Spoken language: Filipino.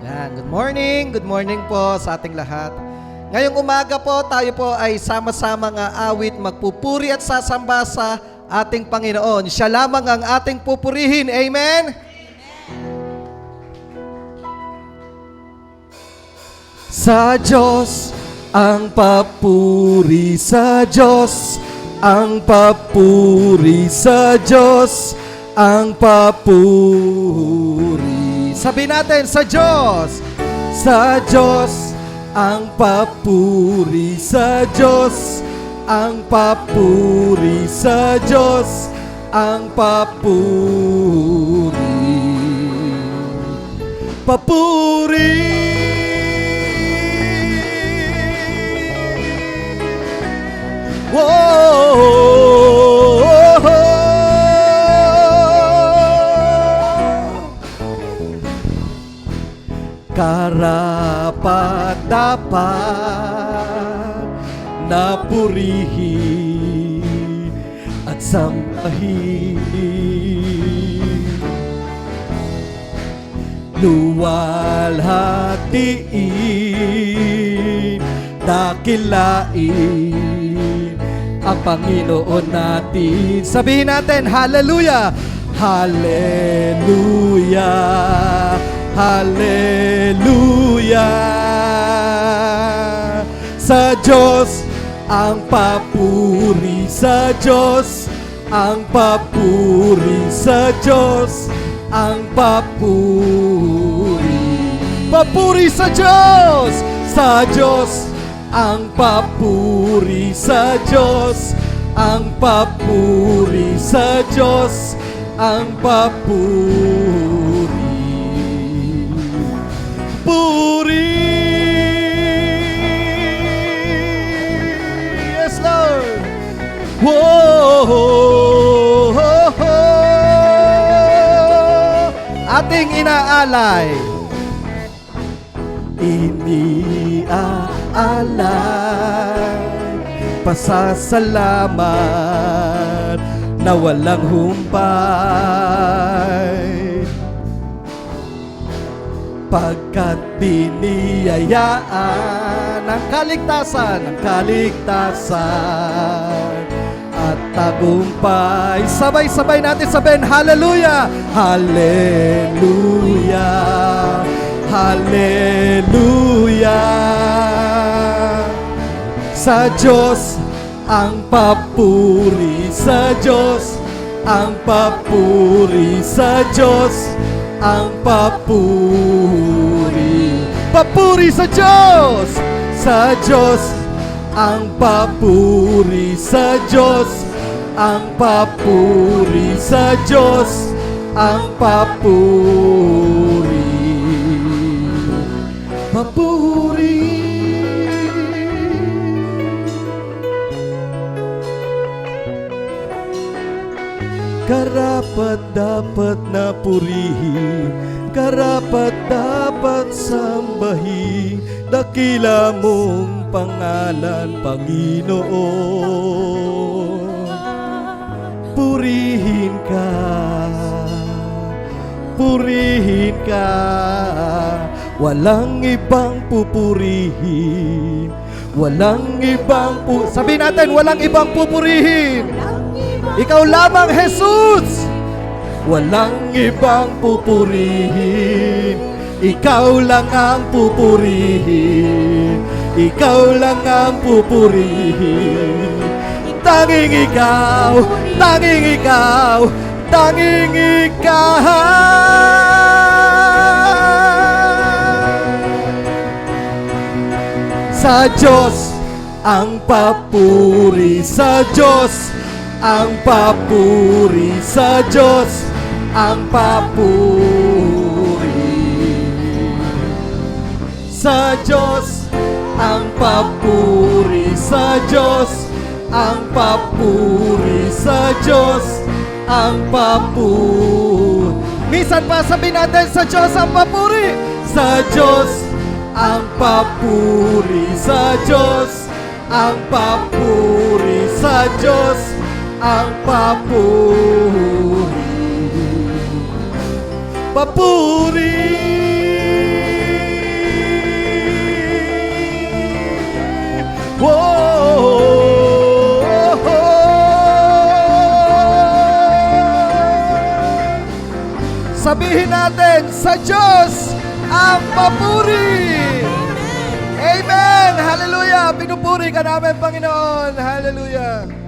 Yan, good morning po sa ating lahat. Ngayong umaga po, tayo po ay sama-sama nga awit, magpupuri at sasamba sa ating Panginoon. Siya lamang ang ating pupurihin. Amen? Sa Diyos ang papuri, sa Diyos ang papuri, sa Diyos ang papuri. Sabi natin, sa Diyos ang papuri, sa Diyos ang papuri, sa Diyos ang papuri. Papuri. Karapat-dapat na purihin at sambahin, luwalhatiin, dakilain ang Panginoon natin. Sabihin natin, hallelujah! Hallelujah! Hallelujah! Sa Diyos ang papuri, sa Diyos ang papuri, sa Diyos ang papuri. Papuri sa Diyos! Sa Diyos ang papuri, sa Diyos ang papuri, sa Diyos ang papuri. Puri. Yes, Lord. Whoa. Ating inaalay. Iniaalay. Pasasalamat na walang humpay. Pagkat biniyayaan ng kaligtasan at tagumpay. Sabay-sabay natin sabihin, hallelujah! Hallelujah! Hallelujah! Sa Diyos ang papuri, sa Diyos ang papuri, sa Diyos ang papuri. Papuri sa Diyos! Sa Diyos ang papuri, sa Diyos ang papuri, sa Diyos ang papuri. Papuri. Karapat-dapat na purihin, karapat-dapat sambahin, dakila mong pangalan, Panginoon. Purihin ka, walang ibang pupurihin, walang ibang sabihin natin, walang ibang pupurihin. Ikaw lamang, Jesus! Walang ibang pupurihin, ikaw lang ang pupurihin, ikaw lang ang pupurihin. Tanging ikaw, tanging ikaw, tanging ikaw. Sa Diyos ang papuri, sa Diyos ang papuri, sa Diyos ang papuri. Sa Diyos ang papuri, sa Diyos ang papuri, sa Diyos ang papuri. Minsan pa sabihin natin, sa Diyos ang papuri, sa Diyos ang papuri, sa Diyos ang papuri, sa Diyos ang papuri. Papuri. sabihin natin, sa Diyos ang papuri! Amen! Hallelujah! Pinupuri ka namin, Panginoon! Hallelujah!